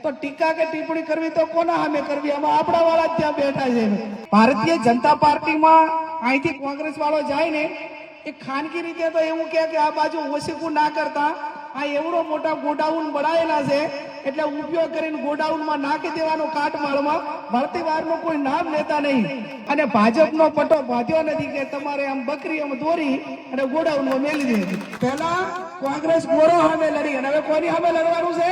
तो टीका के टिप्पणी करवी तो कोना सामे करवी? आमां आपड़ा वाळा ज त्यां बेठा छे। भारतीय जनता पार्टी में અહીંથી કોંગ્રેસ વાળો જાય ને એ ખાનગી રીતે તો એવું કહે કે આ બાજુ ઓસીકું ના કરતા આ એવડો મોટા ગોડાઉન બનાવેલા છે એટલે ઉપયોગ કરીને ગોડાઉનમાં નાખી દેવાનો કાટમાળમાં ભરતી વારનું કોઈ નામ લેતા નહીં અને ભાજપનો પટો બાંધ્યો નથી કે તમારે આમ બકરી આમ દોરી અને ગોડાઉનમાં મેલી દે। પહેલા કોંગ્રેસ ગોરો સામે લડી અને હવે કોની સામે લડવાનું છે?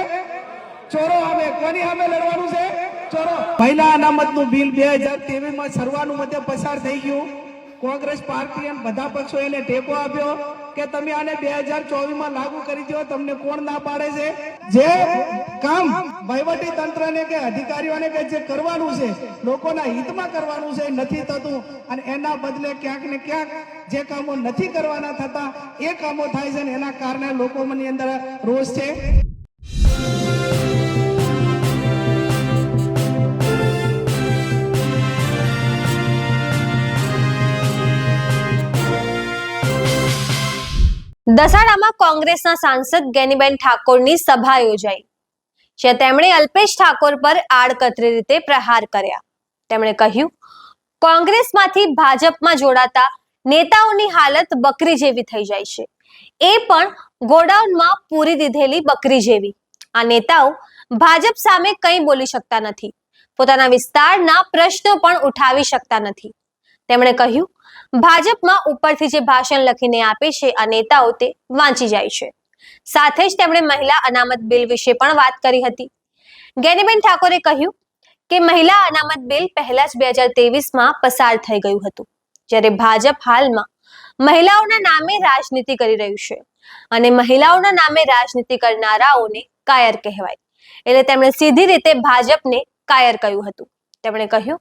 ચોરો સામે। કોની સામે લડવાનું છે? ચોરો। મહિલા અનામતનું બિલ 2023 માં સર્વાનુમતે પસાર થઈ ગયું। કોંગ્રેસ પાર્ટી અને બધા પક્ષો એને ટેકો આપ્યો કે તમે આને 2024 માં લાગુ કરી દો। તમને કોણ ના પાડે છે? જે કામ વહીવટી તંત્રને કે અધિકારીઓને કે જે કરવાનું છે લોકોના હિતમાં કરવાનું છે નથી થતું અને એના બદલે ક્યાંક ને ક્યાંક જે કામો નથી કરવાના થતા એ કામો થાય છે ને એના કારણે લોકોની અંદર રોષ છે। દસાડામાં કોંગ્રેસના સાંસદ ગેનીબેન ઠાકોરની સભા યોજાઈ જ્યાં તેમણે અલ્પેશ ઠાકોર પર આડકતરી રીતે પ્રહાર કર્યા। તેમણે કહ્યું કોંગ્રેસમાંથી ભાજપમાં જોડાતા નેતાઓની હાલત બકરી જેવી થઈ જાય છે, એ પણ ગોડાઉનમાં પૂરી દીધેલી બકરી જેવી। આ નેતાઓ ભાજપ સામે કંઈ બોલી શકતા નથી, પોતાના વિસ્તારના પ્રશ્નો પણ ઉઠાવી શકતા નથી। તેમણે કહ્યું ભાજપમાં ઉપરથી જે ભાષણ લખીને આપે છે આ નેતાઓ તે વાંચી જાય છે। સાથે જ તેમણે મહિલા અનામત બિલ વિશે પણ વાત કરી હતી। ગેનીબેન ઠાકોરે કહ્યું કે મહિલા અનામત બિલ પહેલા જ 2023 માં પસાર થઈ ગયું હતું, જ્યારે ભાજપ હાલમાં મહિલાઓના નામે રાજનીતિ કરી રહ્યું છે અને મહિલાઓના નામે રાજનીતિ કરનારાઓને કાયર કહેવાય, એટલે તેમણે સીધી રીતે ભાજપને કાયર કહ્યું હતું। તેમણે કહ્યું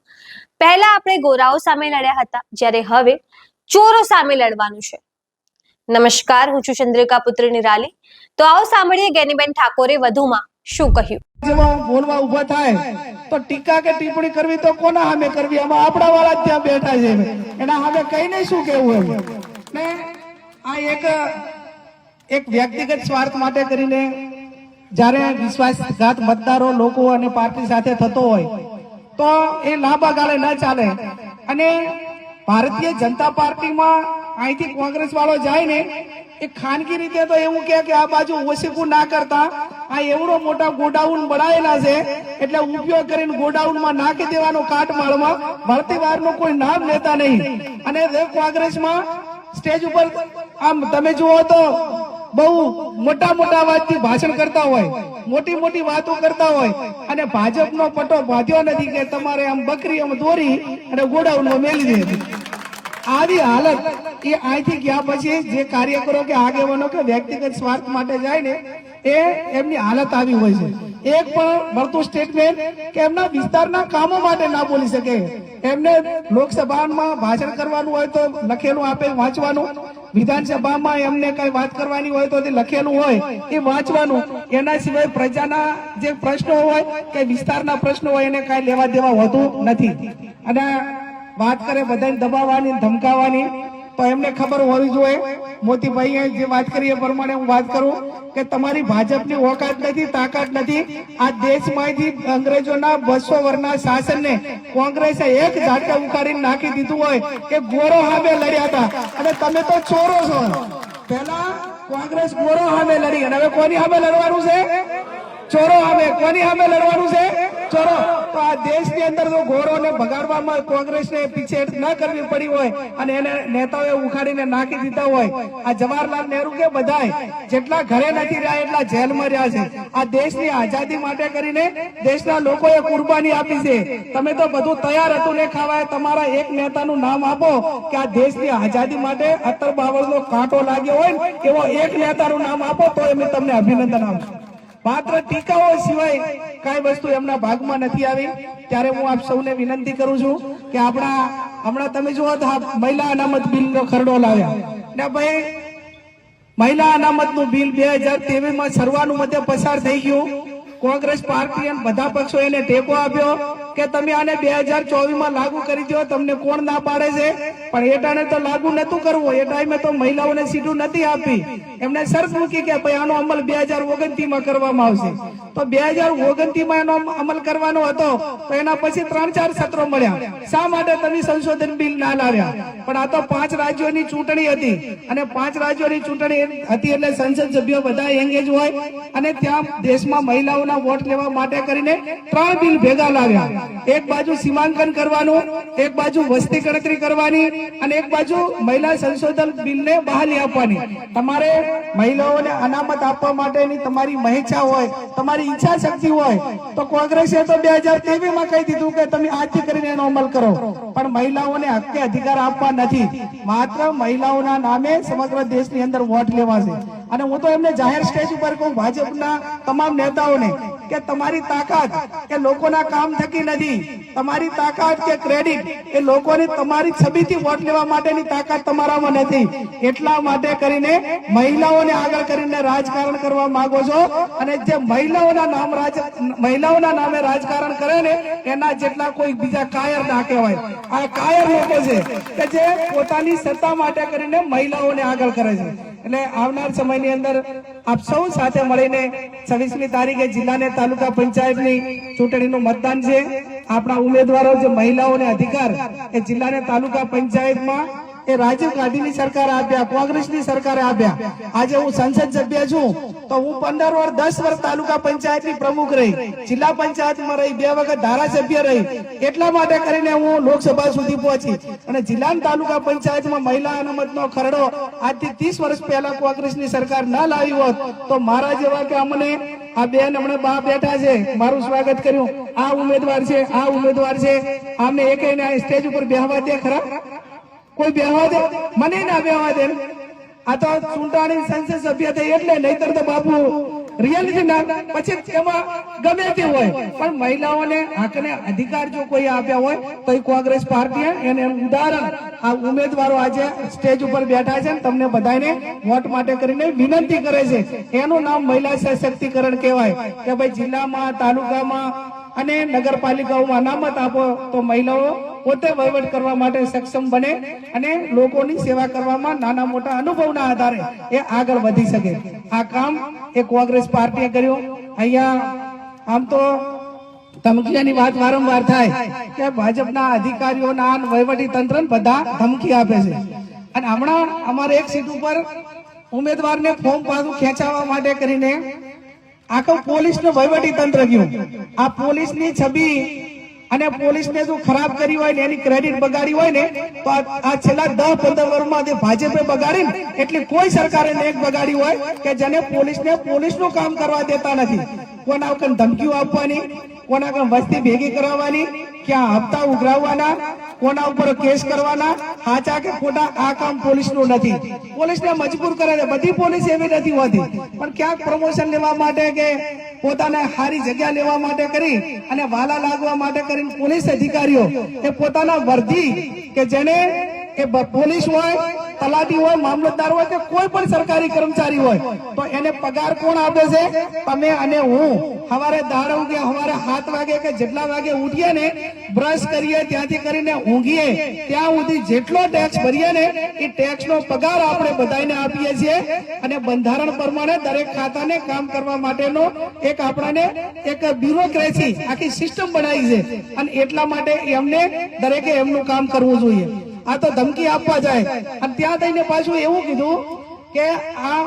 પહેલા આપણે ગોરાઓ સામે લડ્યા હતા, જ્યારે હવે ચોરો સામે લડવાનું છે। નમસ્કાર, હું છું ચંદ્રિકા પુત્ર નિરાલી। તો આવો સાંભળીએ ગેનીબેન ઠાકોરે વધુમાં શું કહ્યું। જેવા બોલવા ઊભા થાય તો ટીકા કે ટિપ્પણી કરવી તો કોના સામે કરવી? આમાં આપડા વાળા જ ત્યાં બેઠા છે, એના સામે કઈને શું કહેવું એમ ને? આ એક વ્યક્તિગત સ્વાર્થ માટે કરીને જ્યારે વિશ્વાસઘાત મતદારો લોકો અને પાર્ટી સાથે થતો હોય તો એ લાંબા ગાળે ન ચાલે। અને ભારતીય જનતા પાર્ટીમાં અહીંથી કોંગ્રેસ વાળો જાય ને એ ખાનગી રીતે તો એવું કહે કે આ બાજુ ઓસીકું ના કરતા આ એવડો મોટા ગોડાઉન બનાવેલા છે એટલે ઉપયોગ કરીને ગોડાઉનમાં નાખી દેવાનો કાટમાળમાં ભરતી વારનું કોઈ નામ લેતા નહીં। અને કોંગ્રેસમાં સ્ટેજ ઉપર આમ તમે જુઓ તો બહુ મોટા મોટા અવાજથી ભાષણ કરતા હોય, મોટી મોટી વાતો કરતા હોય અને ભાજપનો પટો બાંધ્યો નથી કે તમારે આમ બકરી આમ દોરી અને ગોડાઉનમાં મેલી દે। આવી હાલત એ અહીંથી ગયા પછી જે કાર્યકરો કે આગેવાનો કે વ્યક્તિગત સ્વાર્થ માટે જાય ને એ એમની હાલત આવી હોય છે। એક પણ મળતું સ્ટેટમેન્ટ કે એમના વિસ્તારના કામો માટે ના બોલી શકે। એમને લોકસભામાં ભાષણ કરવાનું હોય તો લખેલું આપે વાંચવાનું, વિધાનસભામાં એમને કઈ વાત કરવાની હોય તો તે લખેલું હોય એ વાંચવાનું, એના સિવાય પ્રજાના જે પ્રશ્નો હોય કે વિસ્તારના પ્રશ્નો હોય એને કઈ લેવા દેવા હોતું નથી। અને વાત કરે બધાને દબાવવાની ધમકાવવાની તો એમને ખબર હોવી જોઈએ। મોતીભાઈએ જે વાત કરી એ પ્રમાણે હું વાત કરું કે તમારી ભાજપની ઓકાત નથી, તાકાત નથી। આ દેશમાંથી અંગ્રેજોના 200 વર્ષના શાસનને કોંગ્રેસે એક ઝાટકા ઉખાડીને નાખી દીધું હોય કે ગોરો સામે લડ્યા હતા અને તમે તો ચોરો છો। પહેલા કોંગ્રેસ ગોરો સામે લડી અને હવે કોની સામે લડવાનું છે? ચોરો સામે। કોની સામે લડવાનું છે? ચોરો। તો આ દેશની અંદર જો ગોરોને ભગાડવામાં કોંગ્રેસને પીછેહટ ન કરવી પડી હોય અને એને નેતાઓએ ઉખાડીને નાખી દીધા હોય, આ જવાહરલાલ નહેરુ કે બધાય જેટલા ઘરે નથી રહ્યા એટલા જેલમાં રહ્યા છે। આ દેશની આઝાદી માટે કરીને દેશના લોકોએ કુરબાની આપી છે। તમે તો બધું તૈયાર હતું ને ખાવા, તમારા એક નેતાનું નામ આપો કે આ દેશની આઝાદી માટે 70-52 કાંટો લાગ્યો હોય એવો એક નેતાનું નામ આપો તો અમે તમને અભિનંદન આપશું। માત્ર ટીકાઓ સિવાય કઈ વસ્તુ એમના ભાગમાં નથી આવી। ત્યારે હું આપ સૌને વિનંતી કરું છું કે હમણાં તમે જુઓ તો મહિલા અનામત બિલનો ખરડો લાવ્યા ને ભાઈ, મહિલા અનામતનું બિલ 2023 માં સર્વાનુમતે પસાર થઈ ગયું। કોંગ્રેસ પાર્ટી અને બધા પક્ષો એને ટેકો આપ્યો કે તમે આને 2024 માં લાગુ કરી દો। તમને કોણ ના પાડે છે? પણ એ ટાણે તો લાગુ નતું કરવું, એ ટાઈમે તો મહિલાઓને સીટો નથી આપી। એમને શરત મૂકી કે ભાઈ આનો અમલ 2029 માં કરવામાં આવશે। તો 2029 માં એનો અમલ કરવાનો હતો તો એના પછી 3-4 સત્રો મળ્યા. શા માટે તમે સંશોધન બિલ ના લાવ્યા? પણ આ તો 5 રાજ્યોની ચૂંટણી હતી અને 5 રાજ્યોની ચૂંટણી હતી એટલે સંસદ સભ્યો બધા એંગેજ હોય અને ત્યાં દેશમાં મહિલાઓના વોટ લેવા માટે કરીને 3 બિલ ભેગા લાવ્યા. એક બાજુ સીમાંકન કરવાનું, એક બાજુ વસ્તી ગણતરી કરવાની અને એક બાજુ મહિલા સંશોધન બિલને બહાલી આપવાની. તમારે મહિલાઓને અનામત આપવા માટેની તમારી મહેચ્છા હોય, તમારી ઈચ્છા શક્તિ હોય તો કોંગ્રેસે તો 2023 માં કહી દીધું કે તમે આજથી કરીને એનો અમલ કરો. પણ મહિલાઓને હક્કે અધિકાર આપવા નથી. માત્ર મહિલાઓના નામે સમગ્ર દેશની અંદર વોટ લેવાશે. અને હું તો એમને જાહેર સ્ટેજ ઉપર કહું, ભાજપના તમામ નેતાઓને, કે તમારી તાકાત એ લોકોના કામ થકી નથી. તમારી તાકાત કે ક્રેડિટ એ લોકોની તમારી છબીથી વોટ લેવા માટેની તાકાત તમારામાં નથી. એટલા માટે કરીને મહિલાઓને આગળ કરીને રાજકારણ કરવા માંગો છો અને જે મહિલાઓના નામે રાજકારણ કરે ને એના જેટલા કોઈ બીજા કાયર ના કહેવાય. આ કાયર લોકો છે કે જે પોતાની સત્તા માટે કરીને મહિલાઓને આગળ કરે છે. એટલે આવનાર સમયની અંદર આપ સૌ સાથે મળીને 26મી તારીખે જિલ્લા અને તાલુકા પંચાયતની ચૂંટણીનું મતદાન છે. આપણા ઉમેદવારો જે મહિલાઓને અધિકાર એ જિલ્લા અને તાલુકા પંચાયતમાં એ રાજીવ ગાંધીની સરકારે આપ્યા, કોંગ્રેસની સરકારે આપ્યા. આજે હું સંસદ સભ્ય છું તો હું 15 વર્ષ 10 વર્ષ તાલુકા પંચાયતની પ્રમુખ રહી, જિલ્લા પંચાયતમાં રહી, 2 વખત ધારાસભ્ય રહી. એટલા માટે કરીને હું લોકસભા સુધી પહોંચી અને જિલ્લા અને તાલુકા પંચાયતમાં મહિલા અનામતનો ખરડો આજથી 30 વર્ષ પહેલા કોંગ્રેસની સરકાર ના લાવી હોત તો મારા જેવા કે અમને આ બેન હમણાં બા બેઠા છે, મારું સ્વાગત કર્યું, આ ઉમેદવાર છે, આ ઉમેદવાર છે, આમને એકેયને સ્ટેજ ઉપર બેહવા દે ખરા? કોઈ બેહવા દે? મને ના બેહવા દે. આ તો ચૂંટાણી સંસદ સભ્ય થઈ એટલે, નહીતર તો બાપુ રિયાલિટી ના. પછી એમાં ગમે તે હોય પણ મહિલાઓને હકને અધિકાર જો કોઈ આપ્યા હોય તો એ કોંગ્રેસ પાર્ટીએ એને ઉદાહરણ આ ઉમેદવારો આજે સ્ટેજ ઉપર બેઠા છે તમને બધાને વોટ માટે કરીને વિનંતી કરે છે. એનું નામ મહિલા સશક્તિકરણ કહેવાય કે ભાઈ જિલ્લામાં, તાલુકામાં અને નગરપાલિકાઓમાં અનામત આપો તો મહિલાઓ પોતે વહીવટ કરવા માટે સક્ષમ બને અને લોકોની સેવા કરવામાં નાના મોટા અનુભવના આધારે એ આગળ વધી શકે. આ કામ એ કોંગ્રેસ પાર્ટીએ કર્યું. અહીંયા આમ તો ધમકીની વાત વારંવાર થાય કે ભાજપના અધિકારીઓના વહીવટી તંત્ર બધા ધમકી આપે છે. અને હમણાં અમારે એક સીટ ઉપર ઉમેદવારને ફોર્મ પાછું ખેંચાવવા માટે કરીને આખું પોલીસનું વહીવટી તંત્ર ગયું. આ પોલીસની છબી અને પોલીસને જો ખરાબ કરી હોય ને એની ક્રેડિટ બગાડી હોય ને તો આ છેલ્લા 10-15 વર્ષમાં જે ભાજપે બગાડી ને એટલી કોઈ સરકારે એક બગાડી હોય કે જેને પોલીસને પોલીસનું કામ કરવા દેતા નથી. કોના ઉપર ધમકીઓ આપવાની, કોના ઉપર વસ્તી ભેગી કરાવવાની, ક્યાં હપ્તા ઉઘરાવવાના, કોના ઉપર કેસ કરવાના, સાચા કે ખોટા, આ કામ પોલીસનું નથી. પોલીસને મજબૂર કરે છે. બધી પોલીસ એવી નથી હોતી પણ ક્યાંક પ્રમોશન લેવા માટે કે પોતાને સારી જગ્યા લેવા માટે કરી અને વાલા લાગવા માટે કરીને પોલીસ અધિકારીઓ એ પોતાના વર્ધી કે જેને એ પોલીસ હોય, તલાટી હોય, મામલતદાર હોય કે કોઈ પણ સરકારી કર્મચારી હોય તો એને પગાર કોણ આપે છે? તમે અને હું. સવારે દાડો કે સવારે 7 વાગે કે જેટલા વાગે ઉઠીએ ને, બ્રશ કરીએ ત્યાંથી કરીને ઊંઘીએ ત્યાં સુધી જેટલો ટેક્સ ભરીએ ને એ ટેક્સનો પગાર આપણે બધાને આપીએ છીએ. અને બંધારણ પ્રમાણે દરેક ખાતાને કામ કરવા માટેનો એક આપણાને એક બ્યુરોક્રેસી આખી સિસ્ટમ બનાવી છે અને એટલા માટે એમને દરેકે એમનું કામ કરવું જોઈએ. આ તો ધમકી આપવા જાય અને ત્યાં થઈને પાછું એવું કીધું કે આ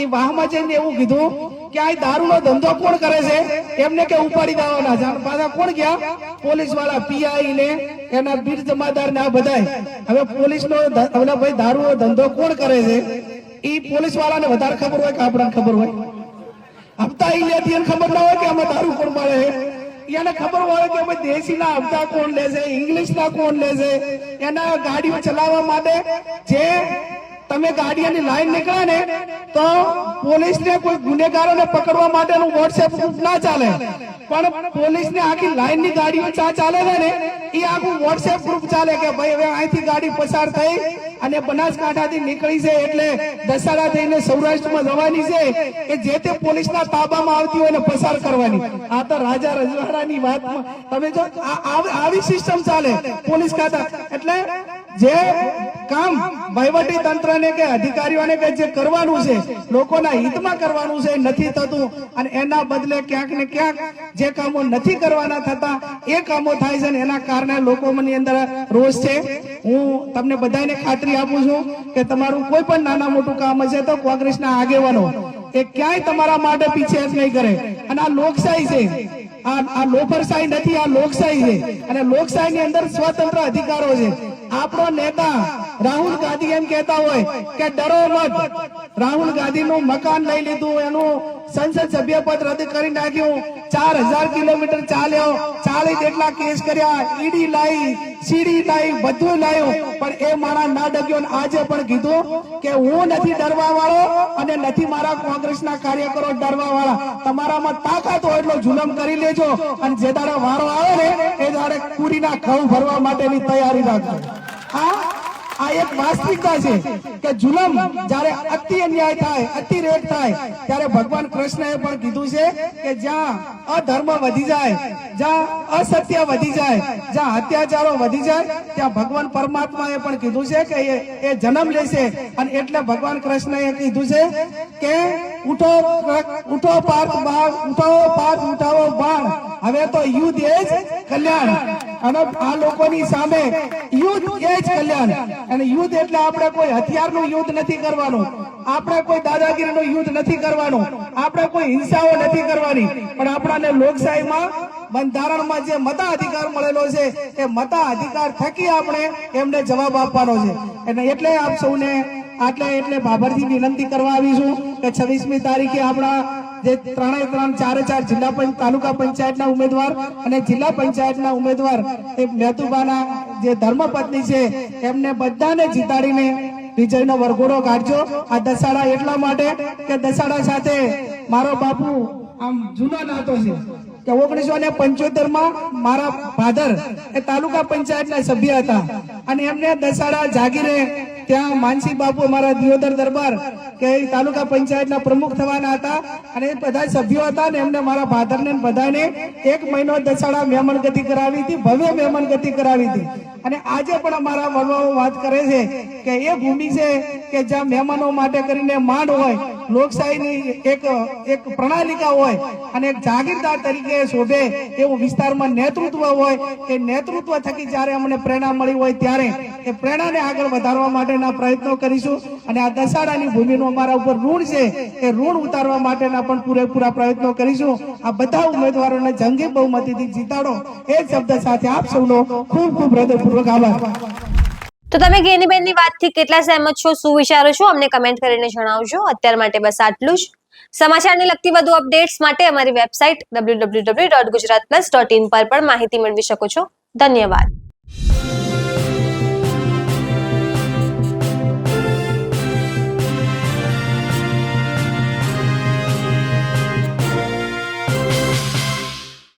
એ વાહમાં જઈને એવું કીધું કે આ દારૂનો ધંધો કોણ કરે છે એમને કે ઉપાડી દેવાના છે. પાછા કોણ ગયા? પોલીસ વાળા, પીઆઈ ને એના બીર જમાદાર ને આ બધા. હવે પોલીસનો ભાઈ દારૂનો ધંધો કોણ કરે છે એ પોલીસ વાળાને વધારે ખબર હોય કે આપણને ખબર હોય? હપ્તા ઈ લેતી એને ખબર ના હોય કે આમાં દારૂ કોણ પાડે? એને ખબર હોય કે ભાઈ દેશીના હપ્તા કોણ લે છે, ઇંગ્લિશના કોણ લે છે. એના ગાડીઓ ચલાવવા માટે જે તમે ગાડીની લાઈન નીકળે ને તો પોલીસને કોઈ ગુનેગારોને પકડવા માટેનું વોટ્સએપ ગ્રુપ ના ચાલે પણ પોલીસને આખી લાઈનની ગાડીઓ ચાલે છે ને એ આખું વોટ્સએપ ગ્રુપ ચાલે કે ભાઈ હવે અહીંથી ગાડી પસાર થઈ અને બનાસકાંઠાથી નીકળી છે એટલે દસાડા થઈને સૌરાષ્ટ્રમાં જવાની છે કે જે તે પોલીસના તાબામાં આવતી હોય ને પસાર કરવાની. આ તો રાજા રજવાડાની વાતમાં તમે જો આવી સિસ્ટમ ચાલે પોલીસ ખાતા. એટલે જે કામ વહીવટી તંત્રને કે અધિકારીઓને કે જે કરવાનું છે લોકોના હિતમાં કરવાનું છે નથી થતું, અને એના બદલે ક્યાંક ને ક્યાંક જે કામો નથી કરવાના થતા એ કામો થાય છે, ને એના કારણે લોકોની અંદર રોષ છે. હું તમને બધાને ખાતરી આપું છું કે તમારું કોઈ પણ નાના મોટું કામ હશે તો કોંગ્રેસના આગેવાનો એ ક્યાંય તમારા માટે પીછેહટ નહીં કરે. અને આ લોકશાહી છે, આ લોફરશાહી નથી, આ લોકશાહી છે, અને લોકશાહી ની અંદર સ્વતંત્ર અધિકારો છે. આપણો નેતા રાહુલ ગાંધી એમ કહેતા હોય કે ડરો મત. રાહુલ ગાંધી નું મકાન લઈ લીધું, એનું સંસદ સભ્ય પદ રદ કરી નાખ્યું, 4000 કિલોમીટર ચાલ્યો, 40 જેટલા કેસ કર્યા, ઈડી લાવી, સીડી લાવી, બધું લાવ્યું, પણ એ મારા ના ડગ્યો. આજે પણ કીધું કે હું નથી ડરવા વાળો અને નથી મારા કોંગ્રેસના કાર્યકરો ડરવા વાળા. તમારામાં તાકાત હોય એટલો જુલમ કરી લેજો, અને જે દાડે વારો આવે ને એ દાડે કુડીના ઘઉં ભરવા માટેની તૈયારી રાખજો. આ એક વાસ્તવિકતા છે કે જુલમ જ્યારે અતિ અન્યાય થાય, અતિ રેટ થાય, ત્યારે ભગવાન કૃષ્ણએ પણ કીધું છે કે જ્યાં અધર્મ વધી જાય, જ્યાં અસત્ય વધી જાય, જ્યાં અત્યાચારો વધી જાય, ત્યાં ભગવાન પરમાત્માએ પણ કીધું છે કે એ જન્મ લેશે. અને એટલે ભગવાન કૃષ્ણએ કીધું છે કે ઉઠો પાર્થ ઉઠાવો બાણ, હવે તો યુદ્ધ એ જ કલ્યાણ. અને આ લોકોની સામે યુદ્ધ એ જ કલ્યાણ. અને યુદ્ધ એટલે આપણે કોઈ હથિયારનું યુદ્ધ નથી કરવાનું, આપણે કોઈ દાદાગીરીનું યુદ્ધ નથી કરવાનું, આપણે કોઈ હિંસાઓ નથી કરવાની, પણ આપણાને લોકશાહીમાં બંધારણમાં જે મતાધિકાર મળેલો છે એ મતાધિકાર થકી આપણે એમને જવાબ આપવાનો છે. એટલે આપ સૌને એટલે બાબરથી વિનંતી કરવા આવીશું કે 26મી તારીખે આપણા જે 4 જિલ્લા તાલુકા પંચાયતના ઉમેદવાર અને જિલ્લા પંચાયતના ઉમેદવાર એ મહેતુબાના જે ધર્મપત્ની છે એમને બધાને જીતાડીને વિજયનો વરઘોડો કાઢજો. આ દસાડા એટલા માટે કે દસાડા સાથે મારો બાપુ આમ જૂનો નાતો છે કે 1975 મારા ફાધર એ તાલુકા પંચાયતના સભ્ય હતા, અને એમને દસાડા જાગીરે ત્યાં માનસી બાપુ અમારા દિયોદર દરબાર કે તાલુકા પંચાયતના પ્રમુખ થવાના હતા, અને એ બધા સભ્યો હતા, ને એમને મારા ફાધરને બધાને 1 મહિનો દસાડા મહેમાનગતિ કરાવી હતી, ભવ્ય મહેમાનગતિ કરાવી હતી. અને આજે પણ અમારા વડવાઓ વાત કરે છે કે એ ભૂમિ છે કે જ્યાં મહેમાનો માટે કરીને માંડ હોય, લોકશાહીની એક પ્રણાલિકા હોય, અને એક જાગીરદાર તરીકે શોભે એવું વિસ્તારમાં નેતૃત્વ હોય, એ નેતૃત્વ થકી જ્યારે અમને પ્રેરણા મળી હોય ત્યારે એ પ્રેરણાને આગળ વધારવા માટેના પ્રયત્નો કરીશું. અને આ દસાડાની ભૂમિનું અમારા ઉપર ઋણ છે, એ ઋણ ઉતારવા માટેના પણ પૂરેપૂરા પ્રયત્નો કરીશું. આ બધા ઉમેદવારોને જંગી બહુમતીથી જીતાડો એ શબ્દ સાથે આપ સૌનો ખૂબ ખૂબ હૃદયપૂર્વક આભાર. તો તમે ગેનીબેનની વાતથી કેટલા સહેમત છો, શું વિચારો છો, અમને કમેન્ટ કરીને જણાવજો. અત્યાર માટે બસ આટલું જ. સમાચારને લગતી વધુ અપડેટ્સ માટે અમારી વેબસાઇટ www.gujaratplus.in પર પણ માહિતી મેળવી શકો છો. ધન્યવાદ.